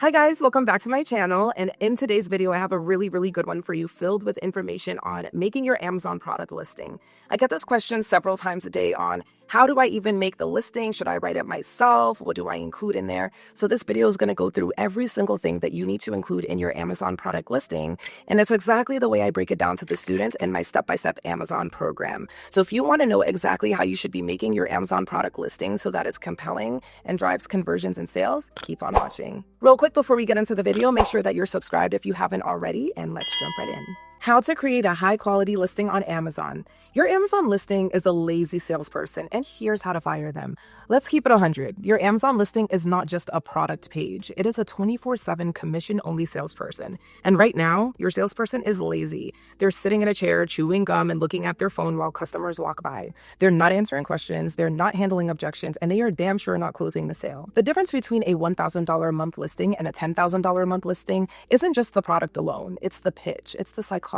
Hi guys, welcome back to my channel, and in today's video I have a really good one for you filled with information on making your Amazon product listing. I get this question several times a day on how do I even make the listing? Should I write it myself? What do I include in there? So this video is going to go through every single thing that you need to include in your Amazon product listing, and it's exactly the way I break it down to the students in my step-by-step Amazon program. So if you want to know exactly how you should be making your Amazon product listing so that it's compelling and drives conversions and sales, keep on watching. Real quick before we get into the video, make sure that you're subscribed if you haven't already, and let's jump right in. How to create a high quality listing on Amazon. Your Amazon listing is a lazy salesperson, and here's how to fire them. Let's keep it 100. Your Amazon listing is not just a product page. It is a 24/7 commission-only salesperson. And right now, your salesperson is lazy. They're sitting in a chair, chewing gum, and looking at their phone while customers walk by. They're not answering questions, they're not handling objections, and they are damn sure not closing the sale. The difference between a $1,000 a month listing and a $10,000 a month listing isn't just the product alone. It's the pitch, it's the psychology.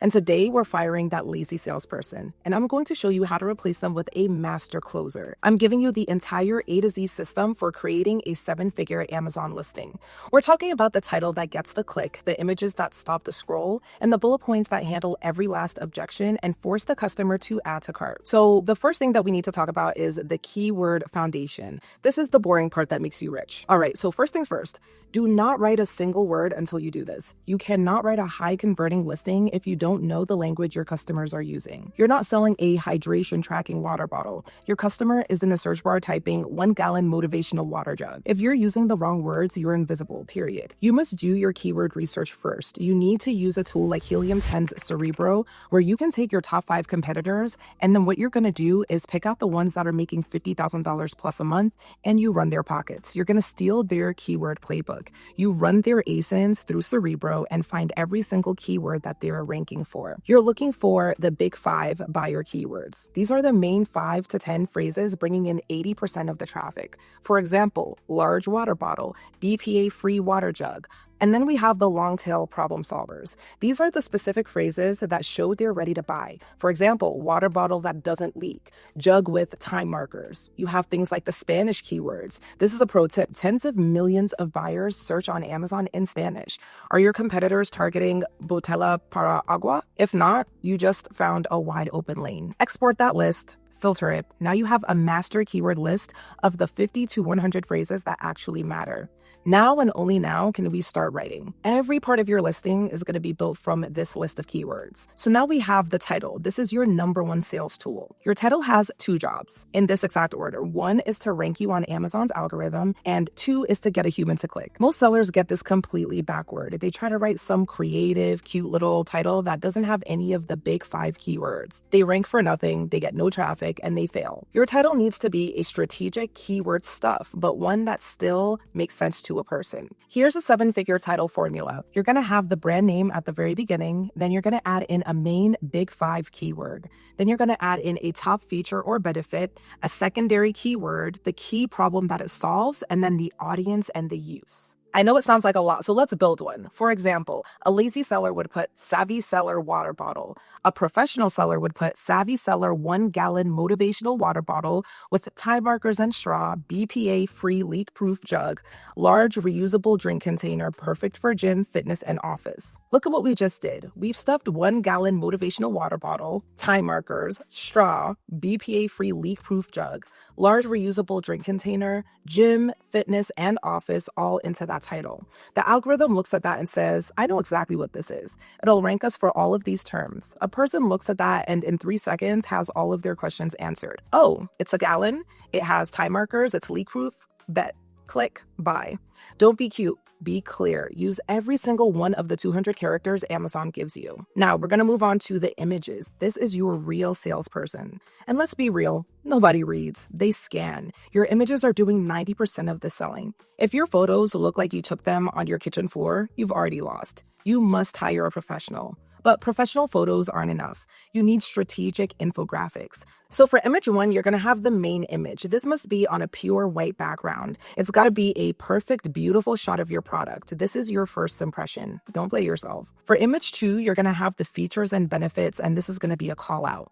And today we're firing that lazy salesperson, and I'm going to show you how to replace them with a master closer. I'm giving you the entire A to Z system for creating a 7-figure Amazon listing. We're talking about the title that gets the click, the images that stop the scroll, and the bullet points that handle every last objection and force the customer to add to cart. So the first thing that we need to talk about is the keyword foundation. This is the boring part that makes you rich. All right, so first things first, do not write a single word until you do this. You cannot write a high converting listing if you don't know the language your customers are using. You're not selling a hydration tracking water bottle. Your customer is in the search bar typing 1 gallon motivational water jug. If you're using the wrong words, you're invisible, period. You must do your keyword research first. You need to use a tool like Helium 10's Cerebro, where you can take your top 5 competitors, and then what you're gonna do is pick out the ones that are making $50,000 plus a month, and you run their pockets. You're gonna steal their keyword playbook. You run their ASINs through Cerebro and find every single keyword that they're ranking for. You're looking for the big 5 buyer keywords. These are the main 5 to 10 phrases bringing in 80% of the traffic. For example, large water bottle, BPA-free water jug. And then we have the long tail problem solvers. These are the specific phrases that show they're ready to buy. For example, water bottle that doesn't leak, jug with time markers. You have things like the Spanish keywords. This is a pro tip. Tens of millions of buyers search on Amazon in Spanish. Are your competitors targeting botella para agua? If not, you just found a wide open lane. Export that list. Filter it. Now you have a master keyword list of the 50 to 100 phrases that actually matter. Now and only now can we start writing. Every part of your listing is going to be built from this list of keywords. So now we have the title. This is your #1 sales tool. Your title has 2 jobs in this exact order. 1 is to rank you on Amazon's algorithm, and 2 is to get a human to click. Most sellers get this completely backward. They try to write some creative, cute little title that doesn't have any of the big 5 keywords. They rank for nothing, they get no traffic, and they fail. Your title needs to be a strategic keyword stuff, but one that still makes sense to a person. Here's a 7-figure title formula. You're going to have the brand name at the very beginning, then you're going to add in a main big 5 keyword. Then you're going to add in a top feature or benefit, a secondary keyword, the key problem that it solves, and then the audience and the use. I know it sounds like a lot, so let's build one. For example, a lazy seller would put savvy seller water bottle. A professional seller would put savvy seller 1 gallon motivational water bottle with time markers and straw, BPA-free leak-proof jug, large reusable drink container, perfect for gym, fitness, and office. Look at what we just did. We've stuffed 1 gallon motivational water bottle, time markers, straw, BPA-free leak-proof jug, large reusable drink container, gym, fitness, and office all into that title. The algorithm looks at that and says, I know exactly what this is. It'll rank us for all of these terms. A person looks at that and in 3 seconds has all of their questions answered. Oh, it's a gallon. It has time markers. It's leak-proof. Bet. Click. Buy. Don't be cute. Be clear. Use every single one of the 200 characters Amazon gives you. Now, we're going to move on to the images. This is your real salesperson. And let's be real, nobody reads. They scan. Your images are doing 90% of the selling. If your photos look like you took them on your kitchen floor, you've already lost. You must hire a professional. But professional photos aren't enough. You need strategic infographics. So for image 1, you're going to have the main image. This must be on a pure white background. It's got to be a perfect, beautiful shot of your product. This is your first impression. Don't play yourself. For image 2, you're going to have the features and benefits, and this is going to be a call out.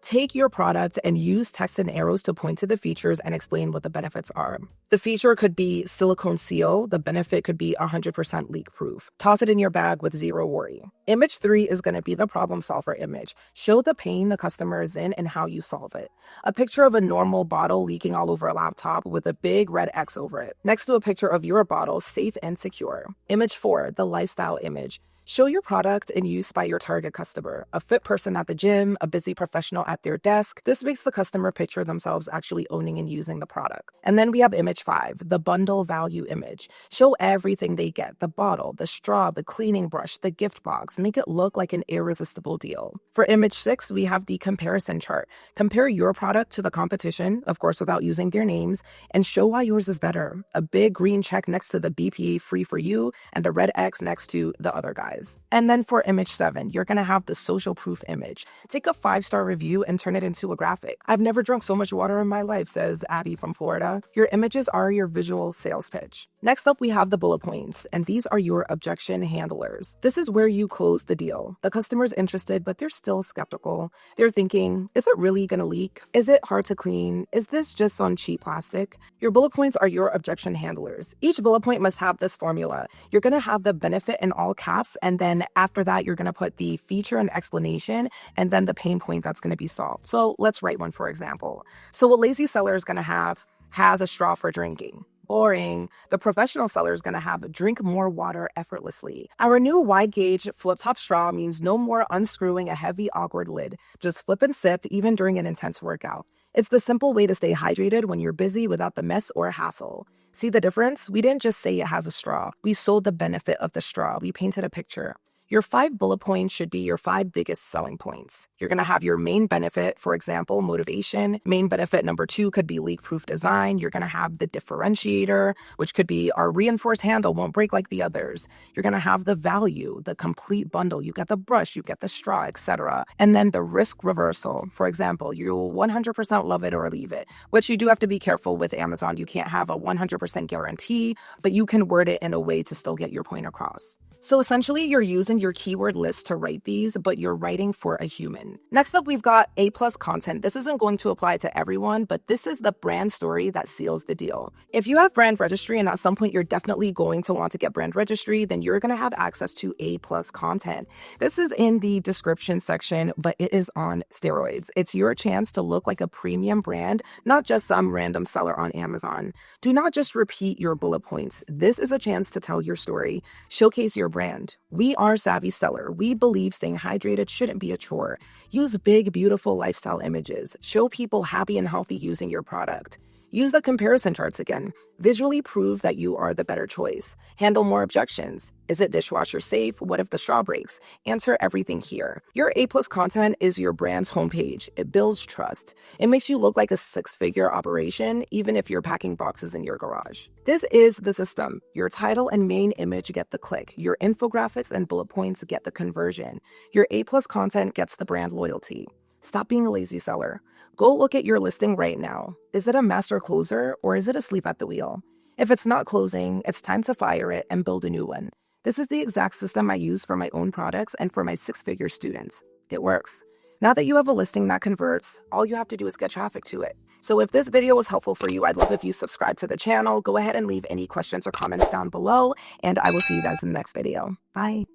Take your product and use text and arrows to point to the features and explain what the benefits are. The feature could be silicone seal. The benefit could be 100% leak proof. Toss it in your bag with zero worry. Image 3 is going to be the problem solver image. Show the pain the customer is in and how you solve it. A picture of a normal bottle leaking all over a laptop with a big red X over it, next to a picture of your bottle safe and secure. Image 4, the lifestyle image. Show your product in use by your target customer, a fit person at the gym, a busy professional at their desk. This makes the customer picture themselves actually owning and using the product. And then we have image 5, the bundle value image. Show everything they get, the bottle, the straw, the cleaning brush, the gift box. Make it look like an irresistible deal. For image 6, we have the comparison chart. Compare your product to the competition, of course without using their names, and show why yours is better. A big green check next to the BPA free for you and a red X next to the other guys. And then for image 7, you're going to have the social proof image. Take a 5-star review and turn it into a graphic. I've never drunk so much water in my life, says Abby from Florida. Your images are your visual sales pitch. Next up, we have the bullet points, and these are your objection handlers. This is where you close the deal. The customer's interested, but they're still skeptical. They're thinking, is it really going to leak? Is it hard to clean? Is this just some cheap plastic? Your bullet points are your objection handlers. Each bullet point must have this formula. You're going to have the benefit in all caps, and then after that, you're going to put the feature and explanation, and then the pain point that's going to be solved. So let's write one, for example. So a lazy seller is going to have, has a straw for drinking. Boring. The professional seller is going to have drink more water effortlessly. Our new wide gauge flip top straw means no more unscrewing a heavy, awkward lid. Just flip and sip even during an intense workout. It's the simple way to stay hydrated when you're busy without the mess or hassle. See the difference? We didn't just say it has a straw. We sold the benefit of the straw. We painted a picture. Your 5 bullet points should be your 5 biggest selling points. You're going to have your main benefit, for example, motivation. Main benefit number 2 could be leak-proof design. You're going to have the differentiator, which could be our reinforced handle won't break like the others. You're going to have the value, the complete bundle. You get the brush, you get the straw, etc. And then the risk reversal. For example, you'll 100% love it or leave it, which you do have to be careful with Amazon. You can't have a 100% guarantee, but you can word it in a way to still get your point across. So essentially, you're using your keyword list to write these, but you're writing for a human. Next up, we've got A+ content. This isn't going to apply to everyone, but this is the brand story that seals the deal. If you have brand registry and at some point you're definitely going to want to get brand registry, then you're going to have access to A+ content. This is in the description section, but it is on steroids. It's your chance to look like a premium brand, not just some random seller on Amazon. Do not just repeat your bullet points. This is a chance to tell your story, showcase your brand. We are Savvy Seller. We believe staying hydrated shouldn't be a chore. Use big, beautiful lifestyle images. Show people happy and healthy using your product. Use the comparison charts again. Visually prove that you are the better choice. Handle more objections. Is it dishwasher safe? What if the straw breaks? Answer everything here. Your A+ content is your brand's homepage. It builds trust. It makes you look like a 6-figure operation, even if you're packing boxes in your garage. This is the system. Your title and main image get the click. Your infographics and bullet points get the conversion. Your A+ content gets the brand loyalty. Stop being a lazy seller. Go look at your listing right now. Is it a master closer or is it asleep at the wheel? If it's not closing, it's time to fire it and build a new one. This is the exact system I use for my own products and for my 6-figure students. It works. Now that you have a listing that converts, all you have to do is get traffic to it. So if this video was helpful for you, I'd love if you subscribe to the channel. Go ahead and leave any questions or comments down below, and I will see you guys in the next video. Bye.